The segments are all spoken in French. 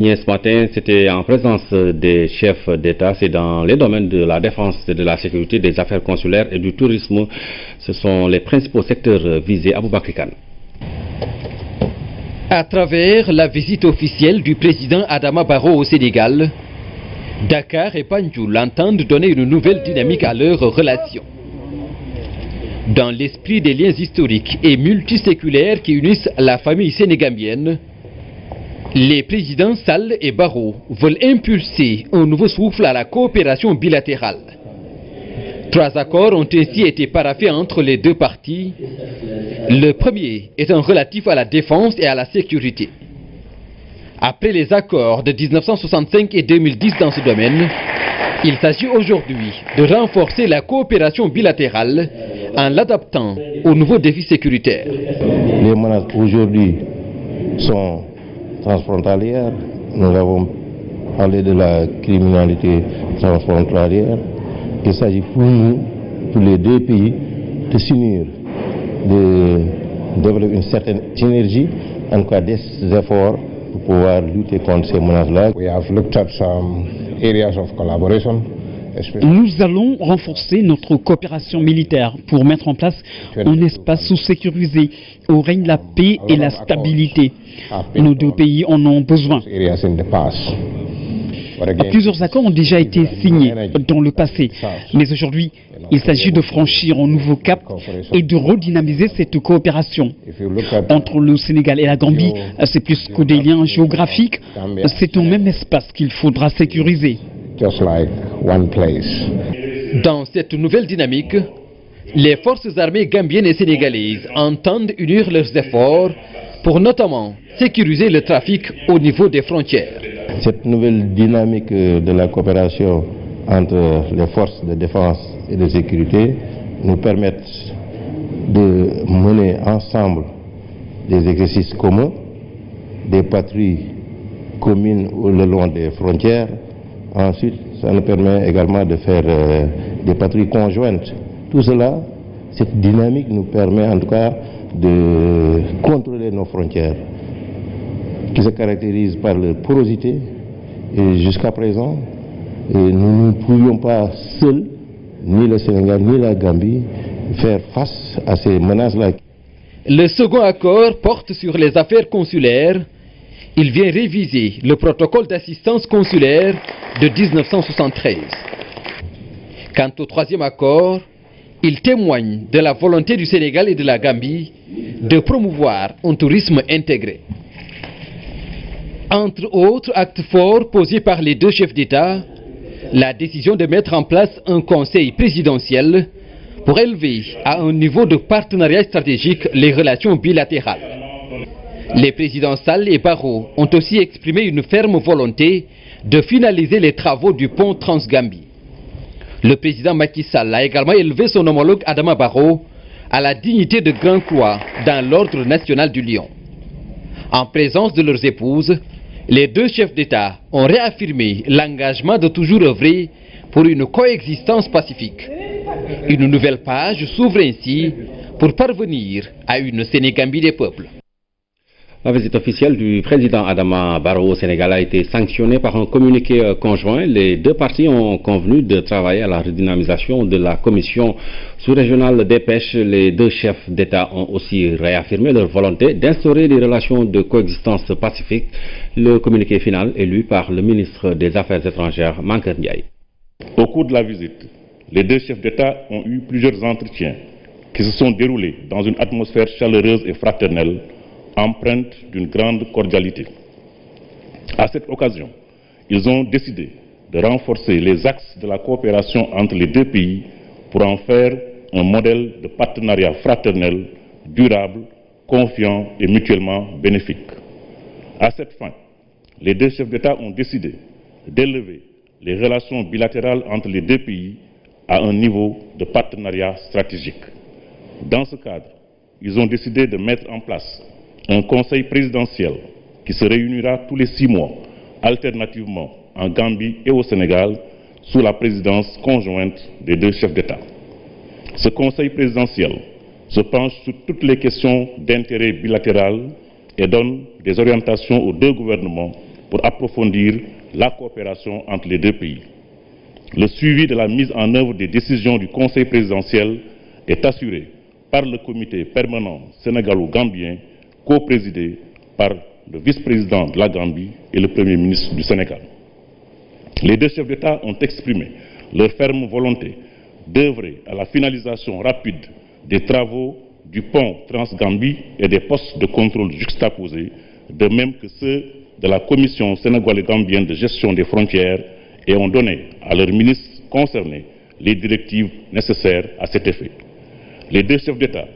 Ce matin, c'était en présence des chefs d'État, c'est dans les domaines de la défense et de la sécurité, des affaires consulaires et du tourisme. Ce sont les principaux secteurs visés à Aboubakry Kane. À travers la visite officielle du président Adama Barrow au Sénégal, Dakar et Banjul entendent donner une nouvelle dynamique à leurs relations. Dans l'esprit des liens historiques et multiséculaires qui unissent la famille sénégambienne, les présidents Sall et Barrow veulent impulser un nouveau souffle à la coopération bilatérale. 3 accords ont ainsi été paraphés entre les deux parties. Le premier étant relatif à la défense et à la sécurité. Après les accords de 1965 et 2010 dans ce domaine, il s'agit aujourd'hui de renforcer la coopération bilatérale en l'adaptant aux nouveaux défis sécuritaires. Les menaces aujourd'hui sont transfrontalières. Nous avons parlé de la criminalité transfrontalière. Il s'agit pour nous, pour les deux pays, de s'unir, de développer une certaine synergie, en cas des efforts pour pouvoir lutter contre ces menaces-là. We have looked at some areas of collaboration. Nous allons renforcer notre coopération militaire pour mettre en place un espace sous-sécurisé où règne la paix et la stabilité. Nos deux pays en ont besoin. Plusieurs accords ont déjà été signés dans le passé, mais aujourd'hui, il s'agit de franchir un nouveau cap et de redynamiser cette coopération. Entre le Sénégal et la Gambie, c'est plus que des liens géographiques, c'est un même espace qu'il faudra sécuriser. Dans cette nouvelle dynamique, les forces armées gambiennes et sénégalaises entendent unir leurs efforts pour notamment sécuriser le trafic au niveau des frontières. Cette nouvelle dynamique de la coopération entre les forces de défense et de sécurité nous permet de mener ensemble des exercices communs, des patrouilles communes le long des frontières. Ensuite, ça nous permet également de faire des patrouilles conjointes. Tout cela, cette dynamique nous permet en tout cas de contrôler nos frontières, qui se caractérisent par leur porosité. Et jusqu'à présent, nous ne pouvions pas seuls, ni le Sénégal ni la Gambie, faire face à ces menaces-là. Le second accord porte sur les affaires consulaires. Il vient réviser le protocole d'assistance consulaire de 1973. Quant au troisième accord, il témoigne de la volonté du Sénégal et de la Gambie de promouvoir un tourisme intégré. Entre autres actes forts posés par les deux chefs d'État, la décision de mettre en place un conseil présidentiel pour élever à un niveau de partenariat stratégique les relations bilatérales. Les présidents Sall et Barrow ont aussi exprimé une ferme volonté de finaliser les travaux du pont Trans-Gambie. Le président Macky Sall a également élevé son homologue Adama Barrow à la dignité de Grand Croix dans l'Ordre national du Lion. En présence de leurs épouses, les deux chefs d'État ont réaffirmé l'engagement de toujours œuvrer pour une coexistence pacifique. Une nouvelle page s'ouvre ainsi pour parvenir à une Sénégambie des peuples. La visite officielle du président Adama Barrow au Sénégal a été sanctionnée par un communiqué conjoint. Les deux parties ont convenu de travailler à la redynamisation de la commission sous-régionale des pêches. Les deux chefs d'État ont aussi réaffirmé leur volonté d'instaurer des relations de coexistence pacifique. Le communiqué final est lu par le ministre des Affaires étrangères, Mankeur Ndiaye. Au cours de la visite, les deux chefs d'État ont eu plusieurs entretiens qui se sont déroulés dans une atmosphère chaleureuse et fraternelle, empreinte d'une grande cordialité. À cette occasion, ils ont décidé de renforcer les axes de la coopération entre les deux pays pour en faire un modèle de partenariat fraternel, durable, confiant et mutuellement bénéfique. À cette fin, les deux chefs d'État ont décidé d'élever les relations bilatérales entre les deux pays à un niveau de partenariat stratégique. Dans ce cadre, ils ont décidé de mettre en place un conseil présidentiel qui se réunira tous les 6 mois, alternativement en Gambie et au Sénégal, sous la présidence conjointe des deux chefs d'État. Ce conseil présidentiel se penche sur toutes les questions d'intérêt bilatéral et donne des orientations aux deux gouvernements pour approfondir la coopération entre les deux pays. Le suivi de la mise en œuvre des décisions du Conseil présidentiel est assuré par le comité permanent sénégalo-gambien, co-présidé par le vice-président de la Gambie et le Premier ministre du Sénégal. Les deux chefs d'État ont exprimé leur ferme volonté d'œuvrer à la finalisation rapide des travaux du pont Trans-Gambie et des postes de contrôle juxtaposés, de même que ceux de la Commission sénégalo-gambienne de gestion des frontières, et ont donné à leurs ministres concernés les directives nécessaires à cet effet. Les deux chefs d'État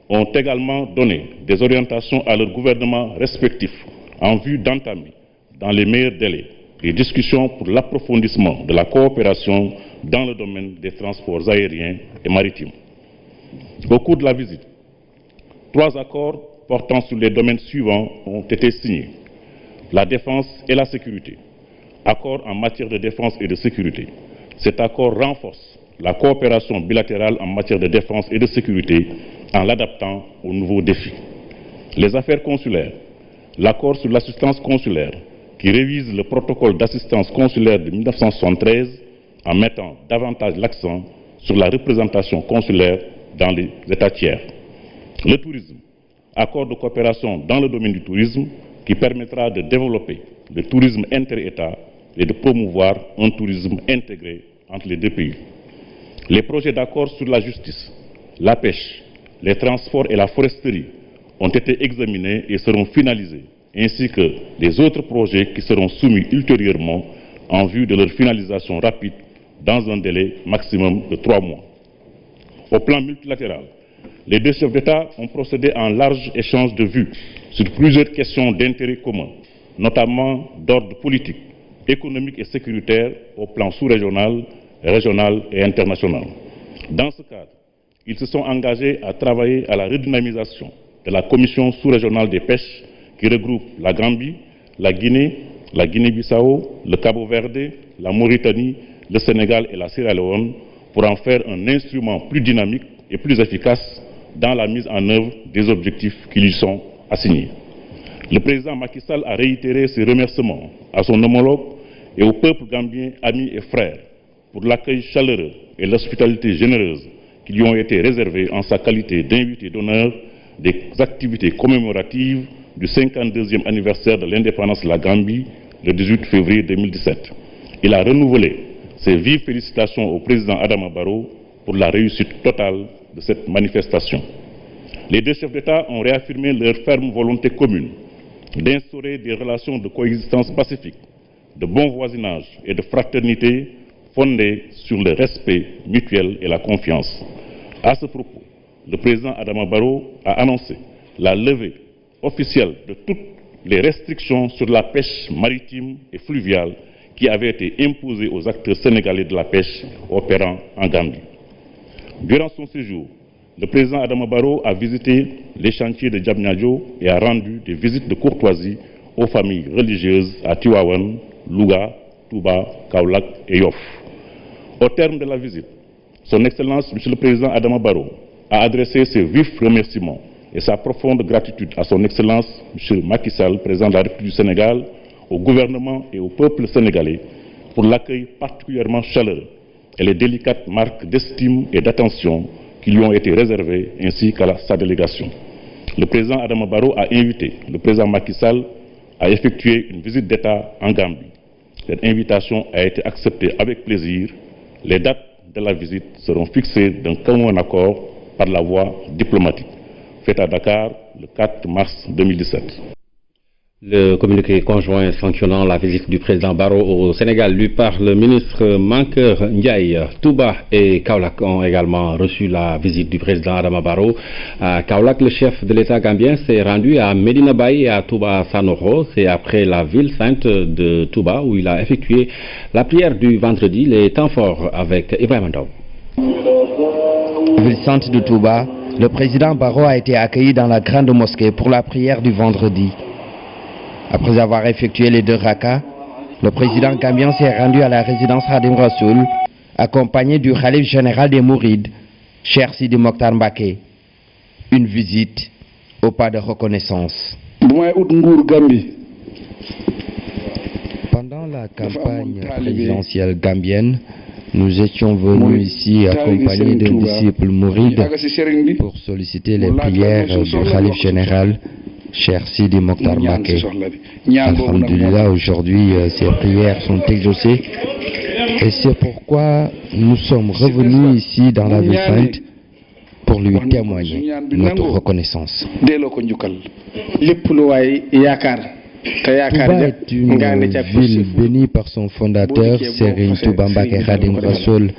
ont également donné des orientations à leurs gouvernements respectifs en vue d'entamer, dans les meilleurs délais, les discussions pour l'approfondissement de la coopération dans le domaine des transports aériens et maritimes. Au cours de la visite, 3 accords portant sur les domaines suivants ont été signés. La défense et la sécurité. Accord en matière de défense et de sécurité. Cet accord renforce la coopération bilatérale en matière de défense et de sécurité en l'adaptant aux nouveaux défis. Les affaires consulaires. L'accord sur l'assistance consulaire qui révise le protocole d'assistance consulaire de 1973 en mettant davantage l'accent sur la représentation consulaire dans les États tiers. Le tourisme. Accord de coopération dans le domaine du tourisme qui permettra de développer le tourisme inter-État et de promouvoir un tourisme intégré entre les deux pays. Les projets d'accord sur la justice, la pêche, les transports et la foresterie ont été examinés et seront finalisés, ainsi que les autres projets qui seront soumis ultérieurement en vue de leur finalisation rapide dans un délai maximum de 3 mois. Au plan multilatéral, les deux chefs d'État ont procédé à un large échange de vues sur plusieurs questions d'intérêt commun, notamment d'ordre politique, économique et sécuritaire au plan sous-régional, régional et international. Dans ce cadre, ils se sont engagés à travailler à la redynamisation de la Commission sous-régionale des pêches qui regroupe la Gambie, la Guinée-Bissau, le Cabo-Verde, la Mauritanie, le Sénégal et la Sierra Leone pour en faire un instrument plus dynamique et plus efficace dans la mise en œuvre des objectifs qui lui sont assignés. Le président Macky Sall a réitéré ses remerciements à son homologue et au peuple gambien, amis et frères, pour l'accueil chaleureux et l'hospitalité généreuse qui lui ont été réservés en sa qualité d'invité d'honneur des activités commémoratives du 52e anniversaire de l'indépendance de la Gambie le 18 février 2017. Il a renouvelé ses vives félicitations au président Adama Barrow pour la réussite totale de cette manifestation. Les deux chefs d'État ont réaffirmé leur ferme volonté commune d'instaurer des relations de coexistence pacifique, de bon voisinage et de fraternité fondées sur le respect mutuel et la confiance. À ce propos, le président Adama Barrow a annoncé la levée officielle de toutes les restrictions sur la pêche maritime et fluviale qui avaient été imposées aux acteurs sénégalais de la pêche opérant en Gambie. Durant son séjour, le président Adama Barrow a visité les chantiers de Diamniadio et a rendu des visites de courtoisie aux familles religieuses à Tivaouane, Louga, Touba, Kaolack et Yoff. Au terme de la visite, son Excellence, Monsieur le Président Adama Barrow, a adressé ses vifs remerciements et sa profonde gratitude à son Excellence, M. Macky Sall, Président de la République du Sénégal, au gouvernement et au peuple sénégalais pour l'accueil particulièrement chaleureux et les délicates marques d'estime et d'attention qui lui ont été réservées, ainsi qu'à sa délégation. Le président Adama Barrow a invité le président Macky Sall à effectuer une visite d'État en Gambie. Cette invitation a été acceptée avec plaisir. Les dates de la visite seront fixées d'un commun accord par la voie diplomatique. Fait à Dakar le 4 mars 2017. Le communiqué conjoint sanctionnant la visite du président Barrow au Sénégal lui par le ministre Mankeur Ndiaye. Touba et Kaolack ont également reçu la visite du président Adama Barrow. À Kaolack, le chef de l'État gambien s'est rendu à Medina Baye et à Touba Sanokho. C'est après la ville sainte de Touba où il a effectué la prière du vendredi, les temps forts avec Ibrahim Ndaw. Ville sainte de Touba, le président Barrow a été accueilli dans la grande mosquée pour la prière du vendredi. Après avoir effectué les 2 rakas, le président gambien s'est rendu à la résidence Khadim Rassoul, accompagné du Khalif général des Mourides, Cheikh Sidi Mokhtar Mbacké. Une visite au pas de reconnaissance. Pendant la campagne présidentielle gambienne, nous étions venus ici accompagnés d'un disciple mouride pour solliciter les prières du Khalife général, Cheikh Sidi Mokhtar Mbacké. Alhamdulillah, aujourd'hui, ces prières sont exaucées et c'est pourquoi nous sommes revenus ici dans la ville sainte pour lui témoigner notre reconnaissance. Touba est une ville bénie par son fondateur, Serigne Touba Mbacké Khadim Rassoul.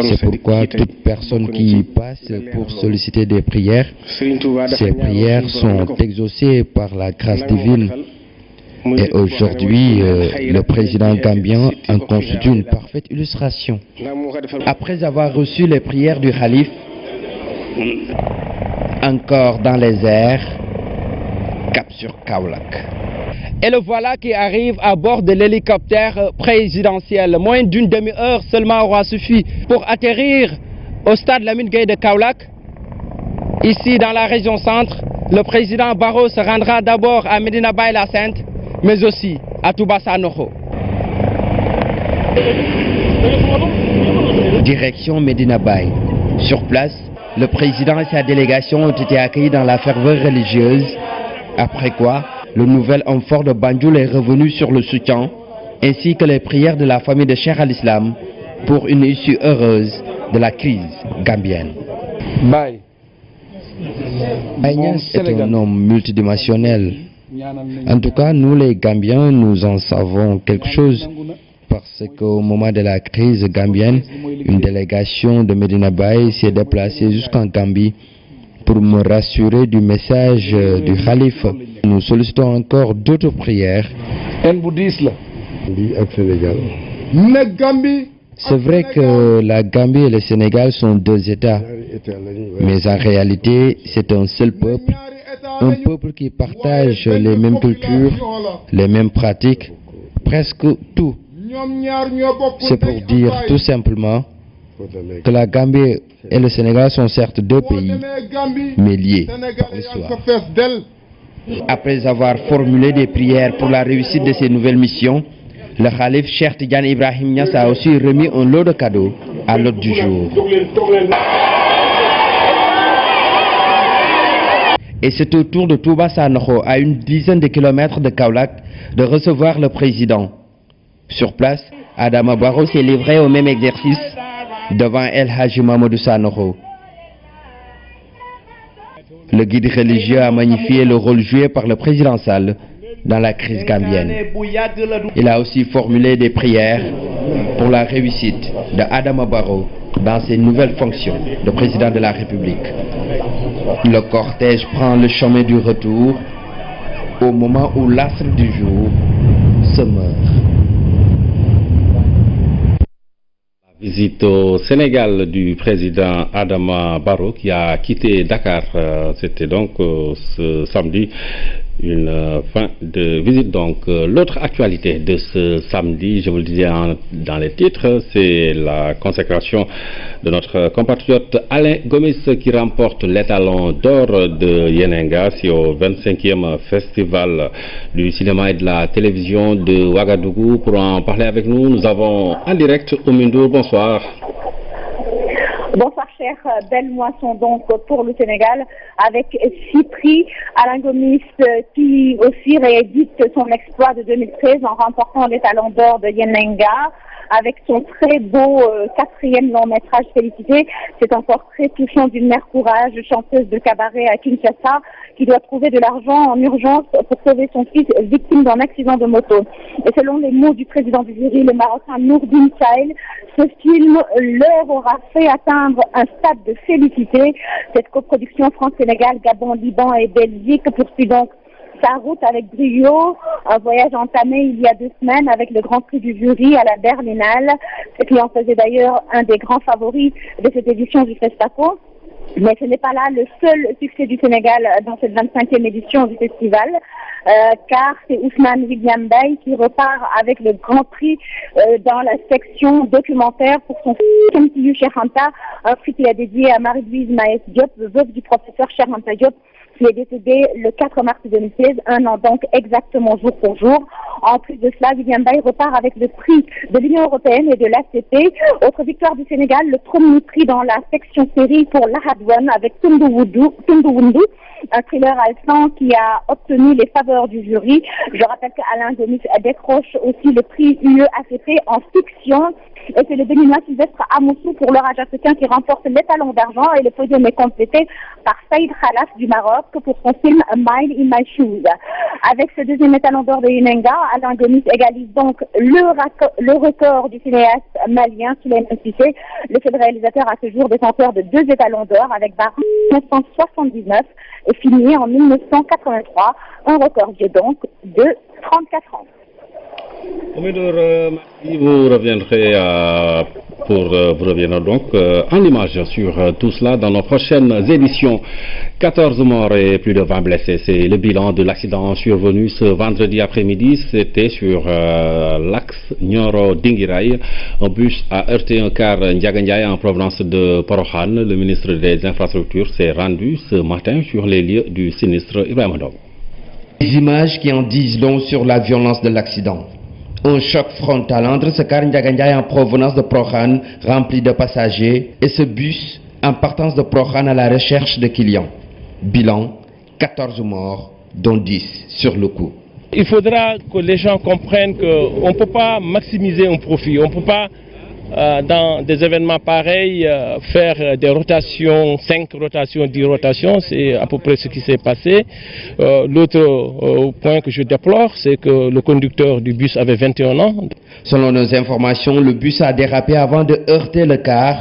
C'est pourquoi toute personne qui y passe pour solliciter des prières, ces prières sont exaucées par la grâce divine. Et aujourd'hui, le président gambien en constitue une parfaite illustration. Après avoir reçu les prières du Khalife, encore dans les airs, cap sur Kaolack. Et le voilà qui arrive à bord de l'hélicoptère présidentiel. Moins d'une demi-heure seulement aura suffi pour atterrir au stade Lamine Gueye de Kaolack. Ici, dans la région centre, le président Barrow se rendra d'abord à Medina Baye la Sainte, mais aussi à Touba Sanokho. Direction Medina Baye. Sur place, le président et sa délégation ont été accueillis dans la ferveur religieuse, après quoi le nouvel homme fort de Banjul est revenu sur le soutien, ainsi que les prières de la famille de Cheikh al-Islam pour une issue heureuse de la crise gambienne. Baye Niasse est un homme multidimensionnel. En tout cas, nous les Gambiens, nous en savons quelque chose, parce qu'au moment de la crise gambienne, une délégation de Medina Baye s'est déplacée jusqu'en Gambie pour me rassurer du message du Khalife. Nous sollicitons encore d'autres prières. C'est vrai que la Gambie et le Sénégal sont deux États, mais en réalité, c'est un seul peuple qui partage les mêmes cultures, les mêmes pratiques, presque tout. C'est pour dire tout simplement que la Gambie et le Sénégal sont certes deux pays, mais liés par l'histoire. Après avoir formulé des prières pour la réussite de ces nouvelles missions, le Khalife Cheikh Tidiane Ibrahim Niasse a aussi remis un lot de cadeaux à l'hôte du jour. Et c'est au tour de Touba Sanokho, à une dizaine de kilomètres de Kaolack, de recevoir le président. Sur place, Adama Barrow s'est livré au même exercice devant El Hadji Mamadou Sanokho. Le guide religieux a magnifié le rôle joué par le président Sall dans la crise gambienne. Il a aussi formulé des prières pour la réussite de Adama Barrow dans ses nouvelles fonctions de président de la République. Le cortège prend le chemin du retour au moment où l'astre du jour se meurt. Visite au Sénégal du président Adama Barrow qui a quitté Dakar. C'était donc ce samedi une fin de visite. Donc l'autre actualité de ce samedi, je vous le disais dans les titres, c'est la consécration de notre compatriote Alain Gomis qui remporte l'étalon d'or de Yenenga. C'est au 25e festival du cinéma et de la télévision de Ouagadougou. Pour en parler avec nous, nous avons en direct Oumindour. Bonsoir. Bonsoir cher, belle moisson donc pour le Sénégal avec 6 prix. Alain Gomis qui aussi réédite son exploit de 2013 en remportant l'étalon d'or de Yenenga avec son très beau 4e long métrage Félicité. C'est un portrait touchant d'une mère courage, chanteuse de cabaret à Kinshasa, qui doit trouver de l'argent en urgence pour sauver son fils victime d'un accident de moto. Et selon les mots du président du jury, le Marocain Nourdine Sahel, ce film leur aura fait atteindre un stade de félicité. Cette coproduction France-Sénégal, Gabon, Liban et Belgique poursuit donc sa route avec brio, un voyage entamé il y a 2 semaines avec le Grand Prix du jury à la Berlinale, ce qui en faisait d'ailleurs un des grands favoris de cette édition du Festaco. Mais ce n'est pas là le seul succès du Sénégal dans cette 25e édition du festival, car c'est Ousmane William Baye qui repart avec le Grand Prix dans la section documentaire pour son film Cheikh Anta, un prix qu'il a dédié à Marie-Louise Maes Diop, veuve du professeur Cheikh Anta Diop, qui est décédé le 4 mars 2016, un an donc exactement jour pour jour. En plus de cela, William Baye repart avec le prix de l'Union européenne et de l'ACP. Autre victoire du Sénégal, le premier prix dans la section série pour l'Ahadouane avec Tundu Wundu, un thriller alsant qui a obtenu les faveurs du jury. Je rappelle qu'Alain Gomis décroche aussi le prix UE-ACP en fiction. Et c'est le Béninois Sylvestre Amoussou pour l'orage africain qui remporte l'étalon d'argent et le podium est complété par Saïd Khalaf du Maroc pour son film Mile in My Shoes. Avec ce deuxième étalon d'or de Yenenga, Alain Gomis égalise donc le record du cinéaste malien Souleymane Cissé, le seul réalisateur à ce jour détenteur de 2 étalons d'or avec barre 1979 et fini en 1983, un record vieux donc de 34 ans. Vous reviendrez vous reviendrez donc en image sur tout cela dans nos prochaines éditions. 14 morts et plus de 20 blessés, c'est le bilan de l'accident survenu ce vendredi après-midi. C'était sur l'axe Nioro-Dinguiraye. Un bus a heurté un car Ndiagandiaye en provenance de Porokhane. Le ministre des Infrastructures s'est rendu ce matin sur les lieux du sinistre. Ibrahima Ndong. Des images qui en disent long sur la violence de l'accident. Un choc frontal entre ce car Ndiagandiaye en provenance de Porokhane rempli de passagers et ce bus en partance de Porokhane à la recherche de clients. Bilan, 14 morts, dont 10 sur le coup. Il faudra que les gens comprennent qu'on ne peut pas maximiser un profit. On ne peut pas, dans des événements pareils, faire des rotations, 5 rotations, 10 rotations. C'est à peu près ce qui s'est passé. L'autre point que je déplore, c'est que le conducteur du bus avait 21 ans. Selon nos informations, le bus a dérapé avant de heurter le car,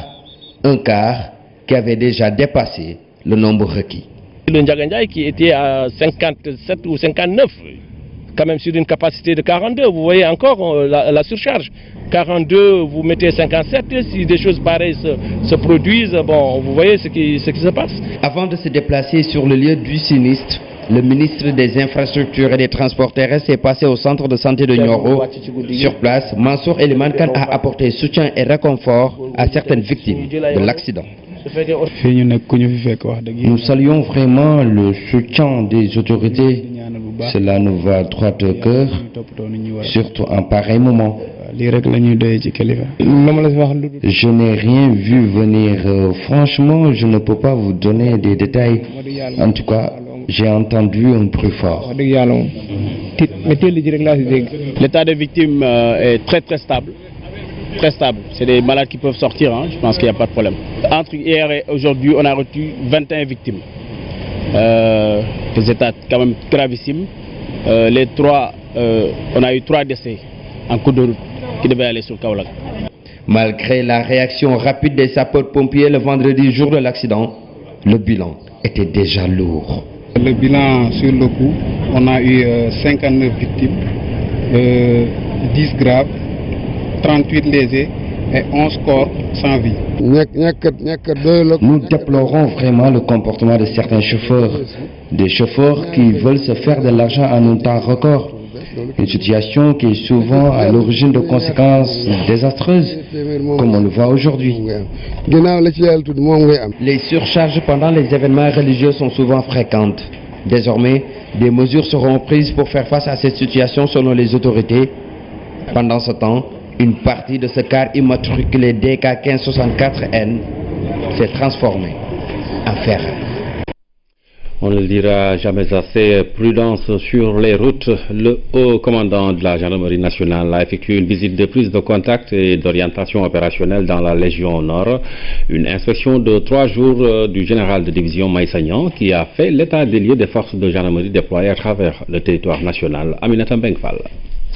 un car qui avait déjà dépassé le nombre requis. Le Ndiagandiaye qui était à 57 ou 59, quand même sur une capacité de 42, vous voyez encore la surcharge. 42, vous mettez 57, si des choses pareilles se produisent, bon, vous voyez ce qui se passe. Avant de se déplacer sur le lieu du sinistre, le ministre des Infrastructures et des Transports terrestres est passé au centre de santé de Nioro. Sur place, Mansour Eliman Khan a apporté soutien et réconfort à certaines victimes de l'accident. Nous saluons vraiment le soutien des autorités. Cela nous va droit au cœur, surtout en pareil moment. Je n'ai rien vu venir. Franchement, je ne peux pas vous donner des détails. En tout cas, j'ai entendu un bruit fort. L'état des victimes est très stable. Très stable. C'est des malades qui peuvent sortir, hein. Je pense qu'il n'y a pas de problème. Entre hier et aujourd'hui, on a reçu 21 victimes. Des états quand même gravissimes. On a eu 3 décès en cours de route qui devaient aller sur Kaolack. Malgré la réaction rapide des sapeurs-pompiers le vendredi jour de l'accident, le bilan était déjà lourd. Le bilan sur le coup, on a eu 59 victimes, 10 graves, 38 lésés et 11 corps sans vie. Nous déplorons vraiment le comportement de certains chauffeurs. Des chauffeurs qui veulent se faire de l'argent en un temps record. Une situation qui est souvent à l'origine de conséquences désastreuses, comme on le voit aujourd'hui. Les surcharges pendant les événements religieux sont souvent fréquentes. Désormais, des mesures seront prises pour faire face à cette situation selon les autorités. Pendant ce temps, une partie de ce car immatriculé DK 1564N s'est transformée en ferraille. On ne le dira jamais assez, prudence sur les routes. Le haut commandant de la gendarmerie nationale a effectué une visite de prise de contact et d'orientation opérationnelle dans la Légion Nord. Une inspection de 3 jours du général de division Maïsagnan qui a fait l'état des lieux des forces de gendarmerie déployées à travers le territoire national. Aminata Mbengfal.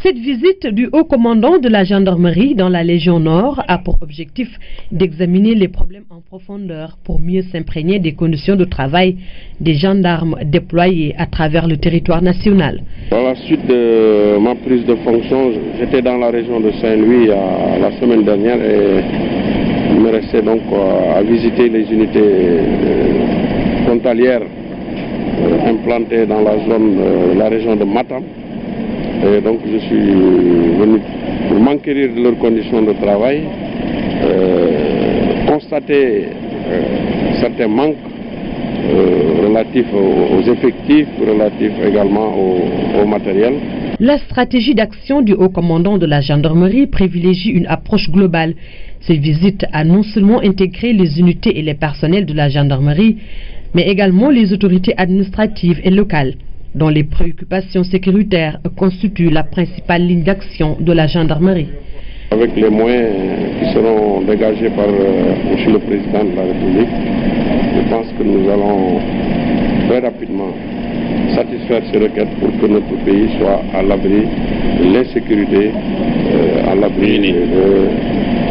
Cette visite du haut commandant de la gendarmerie dans la Légion Nord a pour objectif d'examiner les problèmes en profondeur pour mieux s'imprégner des conditions de travail des gendarmes déployés à travers le territoire national. À la suite de ma prise de fonction, j'étais dans la région de Saint-Louis la semaine dernière et il me restait donc à visiter les unités frontalières implantées dans la zone, la région de Matam. Et donc je suis venu pour m'enquérir de leurs conditions de travail, constater certains manques relatifs aux effectifs, relatifs également au matériel. La stratégie d'action du haut commandant de la gendarmerie privilégie une approche globale. Ces visites a non seulement intégré les unités et les personnels de la gendarmerie, mais également les autorités administratives et locales, dont les préoccupations sécuritaires constituent la principale ligne d'action de la gendarmerie. Avec les moyens qui seront dégagés par M. le Président de la République, je pense que nous allons très rapidement satisfaire ces requêtes pour que notre pays soit à l'abri de l'insécurité, à l'abri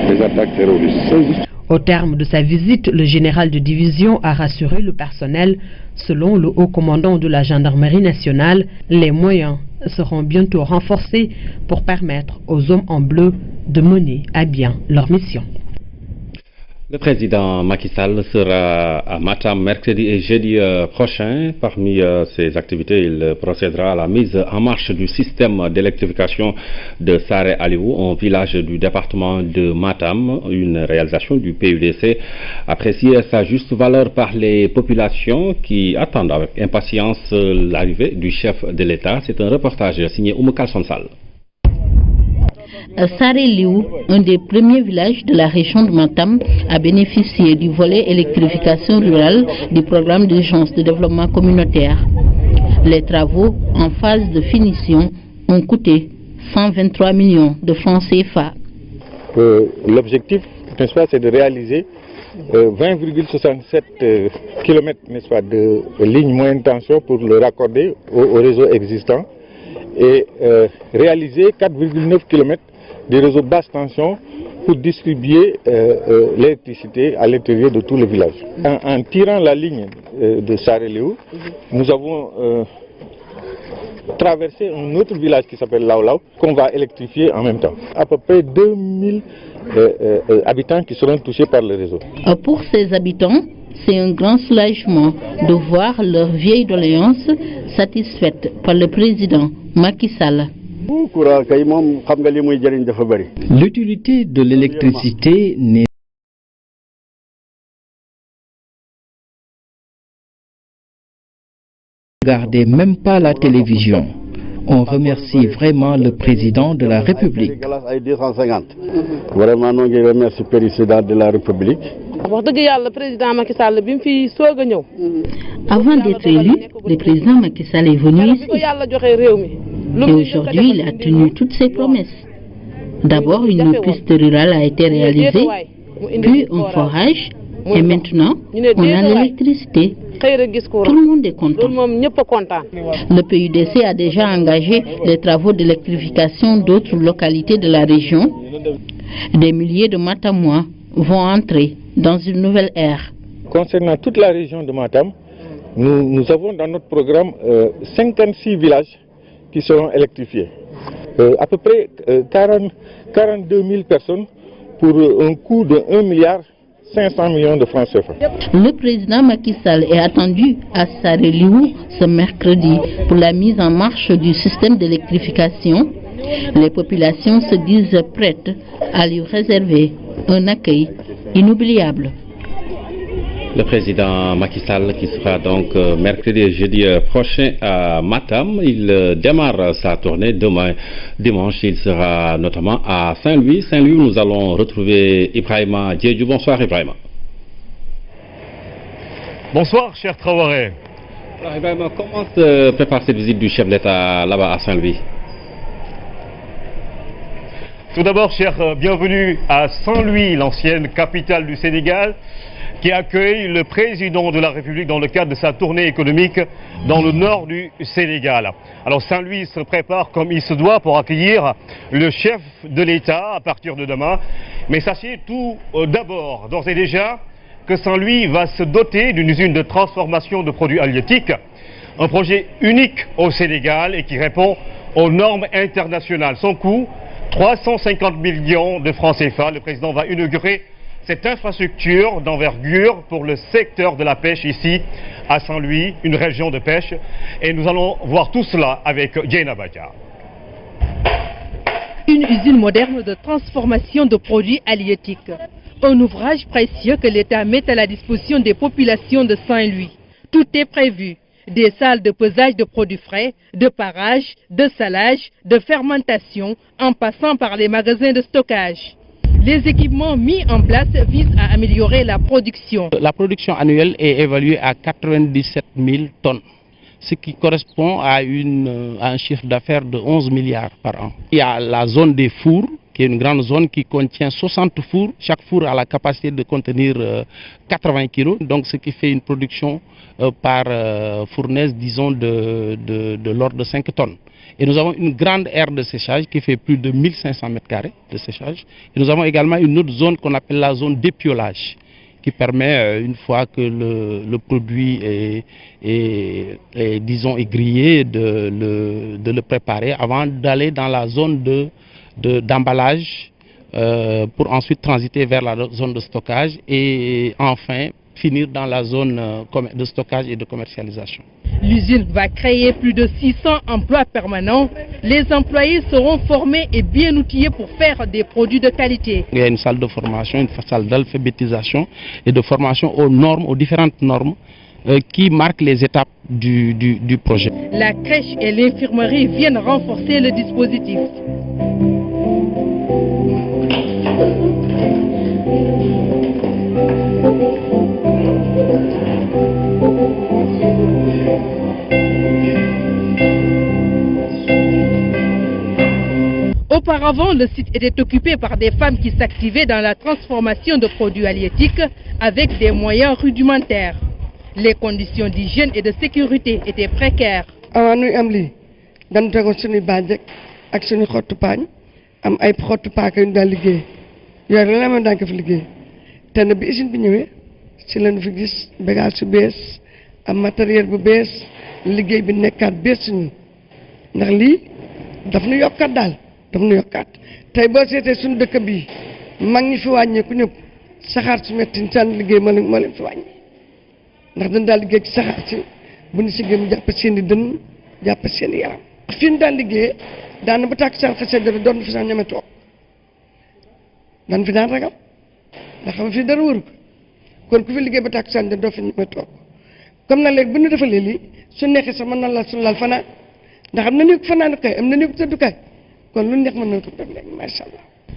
des attaques terroristes. Au terme de sa visite, le général de division a rassuré le personnel. Selon le haut commandant de la gendarmerie nationale, les moyens seront bientôt renforcés pour permettre aux hommes en bleu de mener à bien leur mission. Le président Macky Sall sera à Matam mercredi et jeudi prochain. Parmi ses activités, il procédera à la mise en marche du système d'électrification de Saré Aliou, un village du département de Matam, une réalisation du PUDC, appréciée à sa juste valeur par les populations qui attendent avec impatience l'arrivée du chef de l'État. C'est un reportage signé Oumekal Sonsal. Saré Aliou, un des premiers villages de la région de Matam, a bénéficié du volet électrification rurale du programme d'urgence de développement communautaire. Les travaux en phase de finition ont coûté 123 millions de francs CFA. L'objectif, n'est-ce pas, c'est de réaliser 20,67 km, n'est-ce pas, de ligne moyenne tension pour le raccorder au réseau existant et réaliser 4,9 km des réseaux basse tension pour distribuer l'électricité à l'intérieur de tout le village. En tirant la ligne de Saré Aliou, nous avons traversé un autre village qui s'appelle Laolau, qu'on va électrifier en même temps. À peu près 2000 habitants qui seront touchés par le réseau. Pour ces habitants, c'est un grand soulagement de voir leur vieille doléance satisfaite par le président Macky Sall. L'utilité de l'électricité n'est regardez même pas la télévision. On remercie vraiment le président de la République. Vraiment, nous remercions le président de la République. Avant d'être élu, le président Macky Sall est venu ici. Et aujourd'hui, il a tenu toutes ses promesses. D'abord, une piste rurale a été réalisée, puis un forage, et maintenant, on a l'électricité. Tout le monde est content. Le PUDC a déjà engagé les travaux d'électrification d'autres localités de la région. Des milliers de Matamois vont entrer dans une nouvelle ère. Concernant toute la région de Matam, nous avons dans notre programme 56 villages qui seront électrifiés. À peu près 42 000 personnes pour un coût de 1,5 milliard de francs CFA. Le président Macky Sall est attendu à Saré Aliou ce mercredi pour la mise en marche du système d'électrification. Les populations se disent prêtes à lui réserver un accueil inoubliable. Le président Macky Sall qui sera donc mercredi et jeudi prochain à Matam. Il démarre sa tournée demain. Dimanche, il sera notamment à Saint-Louis. Saint-Louis, nous allons retrouver Ibrahima Diédhiou. Bonsoir Ibrahima. Bonsoir cher Traoré. Alors Ibrahima, comment se prépare cette visite du chef d'État là-bas à Saint-Louis? Tout d'abord, cher, bienvenue à Saint-Louis, l'ancienne capitale du Sénégal, qui accueille le président de la République dans le cadre de sa tournée économique dans le nord du Sénégal. Alors Saint-Louis se prépare comme il se doit pour accueillir le chef de l'État à partir de demain. Mais sachez tout d'abord, d'ores et déjà, que Saint-Louis va se doter d'une usine de transformation de produits halieutiques, un projet unique au Sénégal et qui répond aux normes internationales. Son coût, 350 millions de francs CFA. Le président va inaugurer cette infrastructure d'envergure pour le secteur de la pêche ici à Saint-Louis, une région de pêche. Et nous allons voir tout cela avec Dieyna Badia. Une usine moderne de transformation de produits halieutiques. Un ouvrage précieux que l'État met à la disposition des populations de Saint-Louis. Tout est prévu. Des salles de pesage de produits frais, de parage, de salage, de fermentation, en passant par les magasins de stockage. Les équipements mis en place visent à améliorer la production. La production annuelle est évaluée à 97 000 tonnes, ce qui correspond à un chiffre d'affaires de 11 milliards par an. Il y a la zone des fours, qui est une grande zone qui contient 60 fours. Chaque four a la capacité de contenir 80 kg, donc ce qui fait une production par fournaise, disons, de l'ordre de 5 tonnes. Et nous avons une grande aire de séchage qui fait plus de 1500 m² de séchage. Et nous avons également une autre zone qu'on appelle la zone d'épiolage, qui permet, une fois que le produit est grillé, de le préparer avant d'aller dans la zone d'emballage pour ensuite transiter vers la zone de stockage et enfin finir dans la zone de stockage et de commercialisation. L'usine va créer plus de 600 emplois permanents. Les employés seront formés et bien outillés pour faire des produits de qualité. Il y a une salle de formation, une salle d'alphabétisation et de formation aux normes, aux différentes normes qui marquent les étapes du projet. La crèche et l'infirmerie viennent renforcer le dispositif. Auparavant, le site était occupé par des femmes qui s'activaient dans la transformation de produits halieutiques avec des moyens rudimentaires. Les conditions d'hygiène et de sécurité étaient précaires. daf nu yokkaat tey boo seetee suñu dëkk bi mag ñi fi wàññeeku ñëpp saxaar su metti ñu sànni liggéey moo leen fi wàññi ndax dañ daal liggéey ci saxaar si bu ñu siggee mu jàpp seen i dënn jàpp seen i yaram fi ñu daan liggéey daana ba tàkk saan xasee dara doon fi sax ñeme toog dan fi daan ragal ndax xam fi dara wëru kon ku fi liggéey ba tàkk saan doo fi ñeme toog comme nag léegi bu ñu defalee lii su neexee sax mën na la suñu laal fanaan ndax am na néeg fanaan kay am na néeg tëddukaay.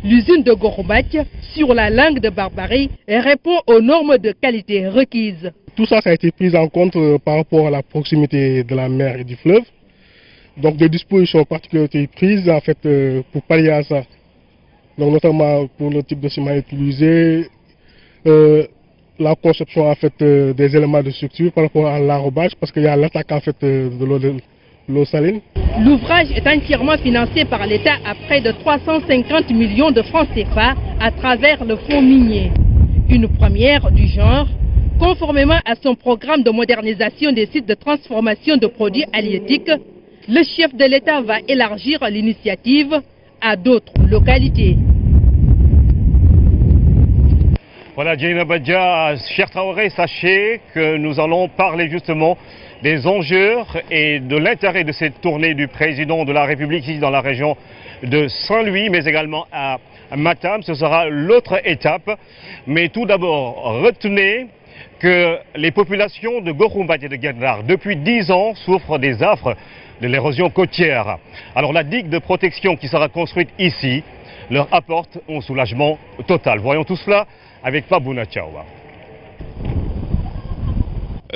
L'usine de Goroubac, sur la langue de Barbarie, répond aux normes de qualité requises. Tout ça, ça a été pris en compte par rapport à la proximité de la mer et du fleuve. Donc des dispositions particulières ont été prises en fait, pour pallier à ça. Donc, notamment pour le type de ciment utilisé, la conception en fait, des éléments de structure par rapport à l'enrobage, parce qu'il y a l'attaque en fait, de l'eau saline. L'ouvrage est entièrement financé par l'État à près de 350 millions de francs CFA à travers le fonds minier. Une première du genre, conformément à son programme de modernisation des sites de transformation de produits halieutiques, le chef de l'État va élargir l'initiative à d'autres localités. Voilà, Djeina Badja, cher Traoré, sachez que nous allons parler justement des enjeux et de l'intérêt de cette tournée du président de la République ici dans la région de Saint-Louis, mais également à Matam. Ce sera l'autre étape. Mais tout d'abord, retenez que les populations de Goroubac et de Guet-Ndar, depuis 10 ans, souffrent des affres de l'érosion côtière. Alors la digue de protection qui sera construite ici leur apporte un soulagement total. Voyons tout cela avec Pabouna Tchaoua.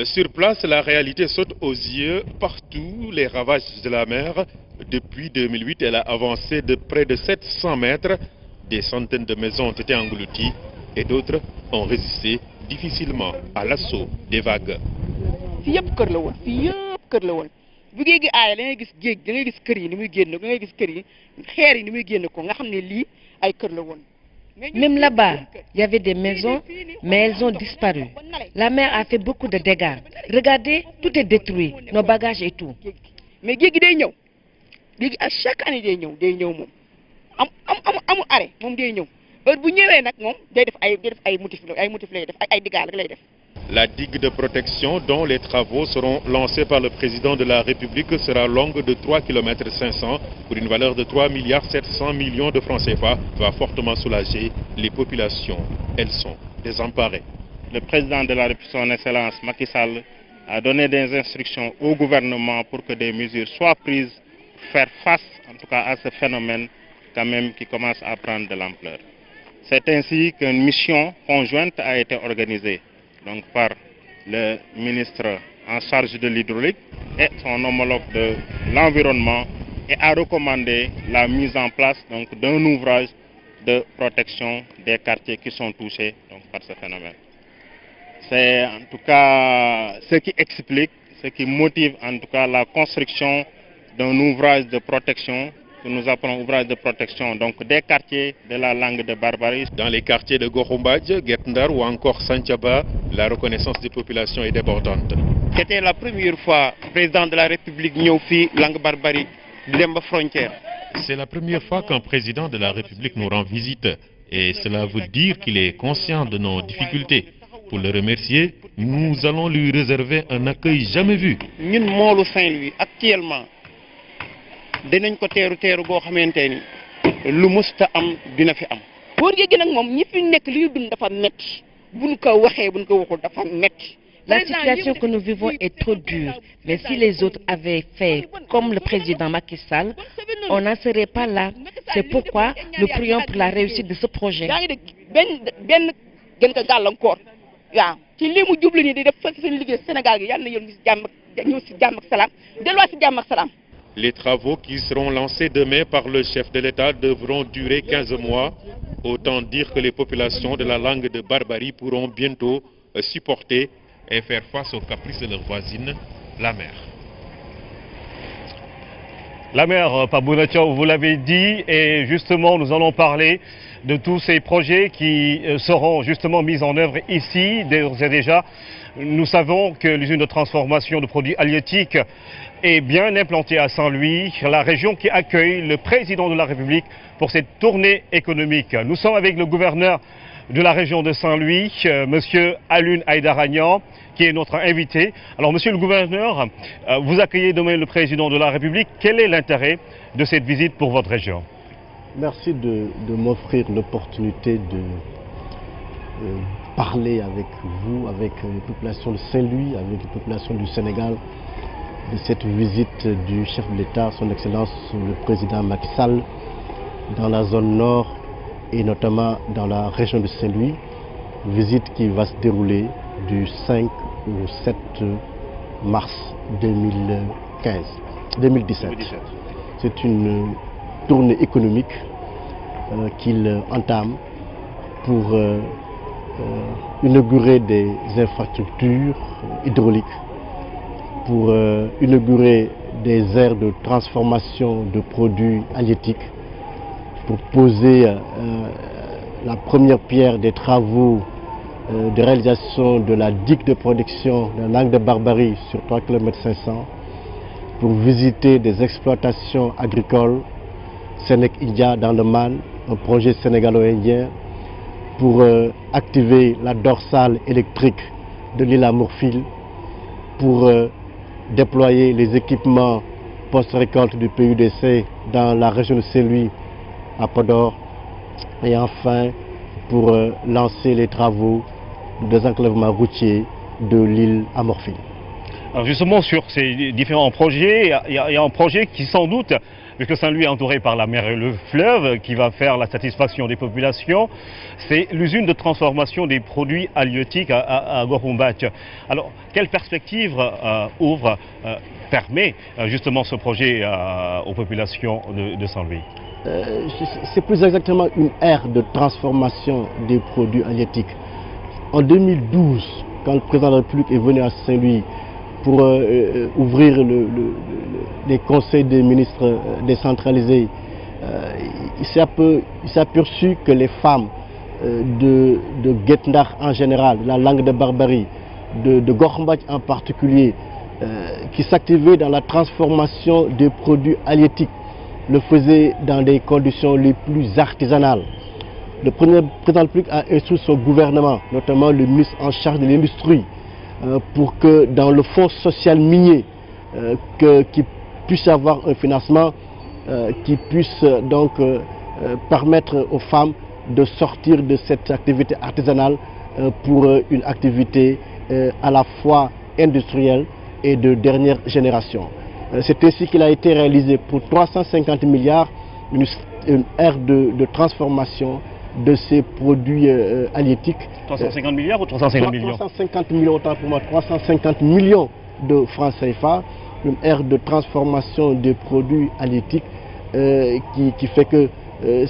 Sur place, la réalité saute aux yeux. Partout, les ravages de la mer. Depuis 2008, elle a avancé de près de 700 mètres. Des centaines de maisons ont été englouties et d'autres ont résisté difficilement à l'assaut des vagues. Même là-bas, il y avait des maisons, mais elles ont disparu. La mer a fait beaucoup de dégâts. Regardez, tout est détruit, nos bagages et tout. Mais à chaque année, La digue de protection dont les travaux seront lancés par le président de la République sera longue de 3,5 km pour une valeur de 3,7 milliards de francs CFA, va fortement soulager les populations. Elles sont désemparées. Le président de la République, son Excellence Macky Sall, a donné des instructions au gouvernement pour que des mesures soient prises pour faire face en tout cas à ce phénomène quand même qui commence à prendre de l'ampleur. C'est ainsi qu'une mission conjointe a été organisée donc, par le ministre en charge de l'hydraulique et son homologue de l'environnement et a recommandé la mise en place d'un ouvrage de protection des quartiers qui sont touchés donc, par ce phénomène. C'est en tout cas ce qui explique, ce qui motive en tout cas la construction d'un ouvrage de protection que nous appelons ouvrage de protection donc des quartiers de la langue de Barbarie. Dans les quartiers de Gorumbadj, Guet-Ndar ou encore Santhiaba, la reconnaissance des populations est débordante. C'était la première fois que le président de la République ñëw fi langue Barbarie dem ba frontière. C'est la première fois qu'un président de la République nous rend visite et cela veut dire qu'il est conscient de nos difficultés. Pour le remercier, nous allons lui réserver un accueil jamais vu. Ñun moolu Saint-Louis actuellement dinañ ko teeru goo xamante ni lu musta am dina fi am. góor gi nag moom ñi fi nekk li ñu dund dafa metti buñ ko waxee buñ ko waxul dafa metti. La situation que nous vivons est trop dure, mais si les autres avaient fait comme le président Macky Sall, on n'en serait pas là. C'est pourquoi nous prions pour la réussite de ce projet. benn gën ko gàllankoor waaw ci li mu jublu ni di def fekk seen liggéey Sénégal gi yàlla na yoon si jàmm ñëw si jàmm ak salaam delluwaat si jàmm ak salaam. Les travaux qui seront lancés demain par le chef de l'État devront durer 15 mois. Autant dire que les populations de la langue de Barbarie pourront bientôt supporter et faire face aux caprices de leur voisine, la mer. La mer, Pabouna Thiaw, vous l'avez dit, et justement nous allons parler de tous ces projets qui seront justement mis en œuvre ici, d'ores et déjà. Nous savons que l'usine de transformation de produits halieutiques est bien implantée à Saint-Louis, la région qui accueille le président de la République pour cette tournée économique. Nous sommes avec le gouverneur de la région de Saint-Louis, Monsieur Alioune Aïdaragnan, qui est notre invité. Alors, Monsieur le gouverneur, vous accueillez demain le président de la République. Quel est l'intérêt de cette visite pour votre région? Merci de m'offrir l'opportunité de parler avec vous, avec les populations de Saint-Louis, avec les populations du Sénégal, de cette visite du chef de l'État, son Excellence le président Macky Sall, dans la zone nord et notamment dans la région de Saint-Louis, visite qui va se dérouler du 5 au 7 mars 2017. C'est une tournée économique qu'il entame pour inaugurer des infrastructures hydrauliques, pour inaugurer des aires de transformation de produits halieutiques, pour poser la première pierre des travaux de réalisation de la digue de production de la langue de Barbarie sur 3,5 km, pour visiter des exploitations agricoles Sénèque-India dans le Man, un projet sénégalo-indien, pour activer la dorsale électrique de l'île à Morphil, pour déployer les équipements post-récolte du PUDC dans la région de Saint-Louis à Podor, et enfin pour lancer les travaux de désenclavement routier de l'île à Morphil. Alors justement sur ces différents projets, il y a un projet qui sans doute, vu que Saint-Louis est entouré par la mer et le fleuve, qui va faire la satisfaction des populations, c'est l'usine de transformation des produits halieutiques à Gorumbadj. Alors, quelle perspective permet justement ce projet aux populations de Saint-Louis? C'est plus exactement une aire de transformation des produits halieutiques. En 2012, quand le président de la République est venu à Saint-Louis pour ouvrir les conseils des ministres décentralisés, il s'est aperçu que les femmes de Guet-Ndar en général, la langue de Barbarie, de Gorumbadj en particulier, qui s'activaient dans la transformation des produits halieutiques, le faisaient dans des conditions les plus artisanales. Le président de la République a instruit son gouvernement, notamment le ministre en charge de l'industrie, pour que dans le fonds social minier, qu'il puisse avoir un financement qui puisse donc permettre aux femmes de sortir de cette activité artisanale pour une activité à la fois industrielle et de dernière génération. C'est ainsi qu'il a été réalisé pour 350 milliards une ère de transformation de ces produits halieutiques. 350 milliards ou 350 millions 350 millions, autant pour moi, 350 millions de francs CFA, une ère de transformation des produits halieutiques qui fait que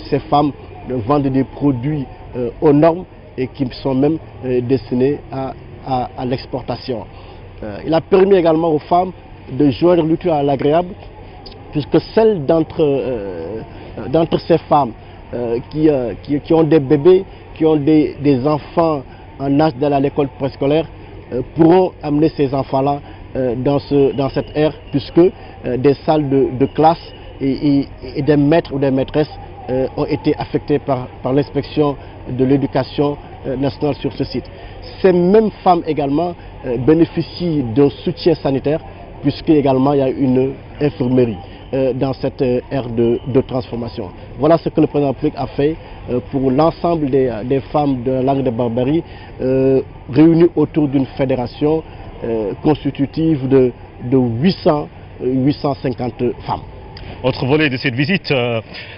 ces femmes vendent des produits aux normes et qui sont même destinés à l'exportation. Il a permis également aux femmes de joindre l'utile à l'agréable, puisque celles d'entre ces femmes qui ont des bébés, qui ont des enfants en âge d'aller à l'école préscolaire, pourront amener ces enfants-là dans cette ère, puisque des salles de classe et des maîtres ou des maîtresses ont été affectés par l'inspection de l'éducation nationale sur ce site. Ces mêmes femmes également bénéficient d'un soutien sanitaire, puisque également il y a une infirmerie dans cette ère de transformation. Voilà ce que le président de la République a fait pour l'ensemble des femmes de la langue de Barbarie, réunies autour d'une fédération constitutive de 850 femmes. Autre volet de cette visite,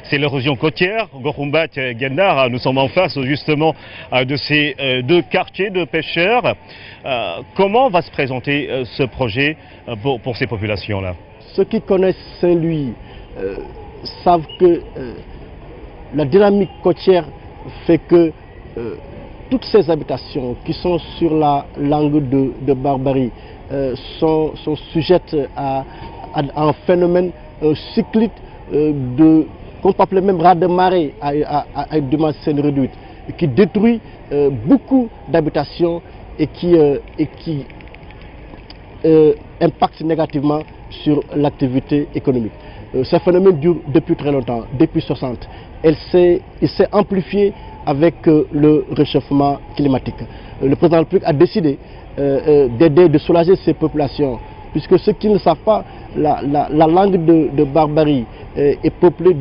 c'est l'érosion côtière. Gokhumbat et Gendar, nous sommes en face justement de ces deux quartiers de pêcheurs. Comment va se présenter ce projet pour ces populations-là? Ceux qui connaissent Saint-Louis savent que la dynamique côtière fait que toutes ces habitations qui sont sur la langue de Barbarie sont sujettes à un phénomène cyclique qu'on peut appeler même raz-de-marée à une dimension réduite, qui détruit beaucoup d'habitations et qui impacte négativement sur l'activité économique. Ce phénomène dure depuis très longtemps, depuis 60. Il s'est amplifié avec le réchauffement climatique. Le président de la République a décidé d'aider, de soulager ces populations, puisque ceux qui ne savent pas, la langue de Barbarie est peuplée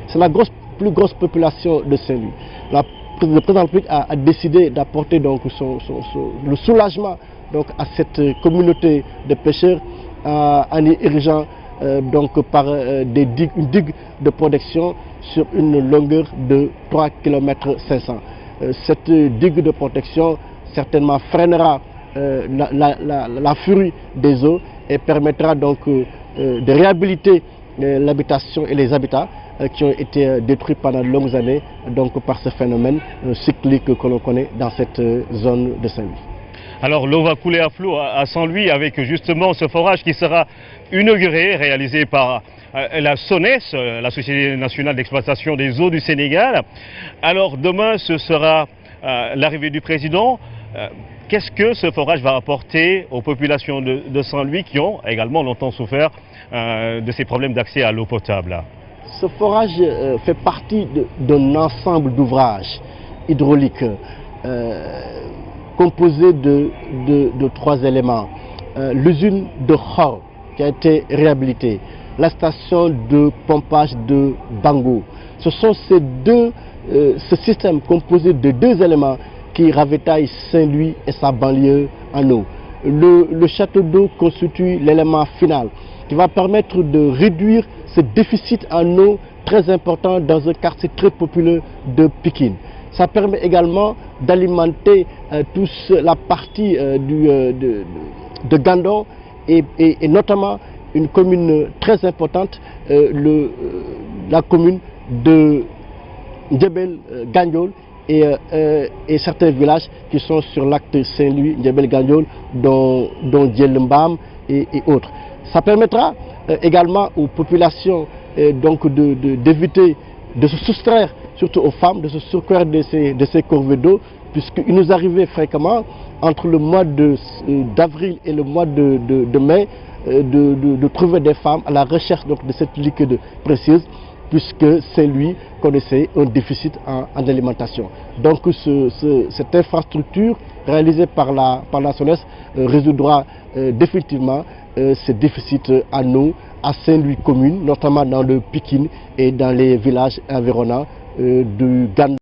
c'est la plus grosse population de Saint-Louis. Le président de la République a décidé d'apporter donc le soulagement donc à cette communauté de pêcheurs en y érigeant donc par une digue de protection sur une longueur de 3,5 km. Cette digue de protection certainement freinera la furie des eaux et permettra donc de réhabiliter l'habitation et les habitats qui ont été détruits pendant de longues années donc par ce phénomène cyclique que l'on connaît dans cette zone de Saint-Louis. Alors l'eau va couler à flot à Saint-Louis avec justement ce forage qui sera inauguré, réalisé par la SONES, la Société nationale d'exploitation des eaux du Sénégal. Alors demain ce sera l'arrivée du président. Qu'est-ce que ce forage va apporter aux populations de Saint-Louis qui ont également longtemps souffert de ces problèmes d'accès à l'eau potable? Ce forage fait partie d'un ensemble d'ouvrages hydrauliques composé de 3 éléments. L'usine de Khor qui a été réhabilitée, la station de pompage de Bango. Ce sont ce système composé de 2 éléments qui ravitaille Saint-Louis et sa banlieue en eau. Le château d'eau constitue l'élément final qui va permettre de réduire ce déficit en eau très important dans un quartier très populeux de Pikine. Ça permet également d'alimenter la partie de Gandon et notamment une commune très importante, la commune de Ndjebel Gandiol et certains villages qui sont sur l'acte Saint-Louis, Ndjebel Gandiol, dont Djelembam et autres. Ça permettra également aux populations d'éviter de se soustraire, surtout aux femmes, de se soustraire de ces corvées d'eau, puisqu'il nous arrivait fréquemment, entre le mois d'avril et le mois de mai, de trouver des femmes à la recherche donc, de cette liquide précieuse, puisque Saint-Louis connaissait un déficit en alimentation. Donc cette infrastructure réalisée par la SONES résoudra définitivement ces déficits en eau à Saint-Louis commune, notamment dans le Pikine et dans les villages environnants du Gandon.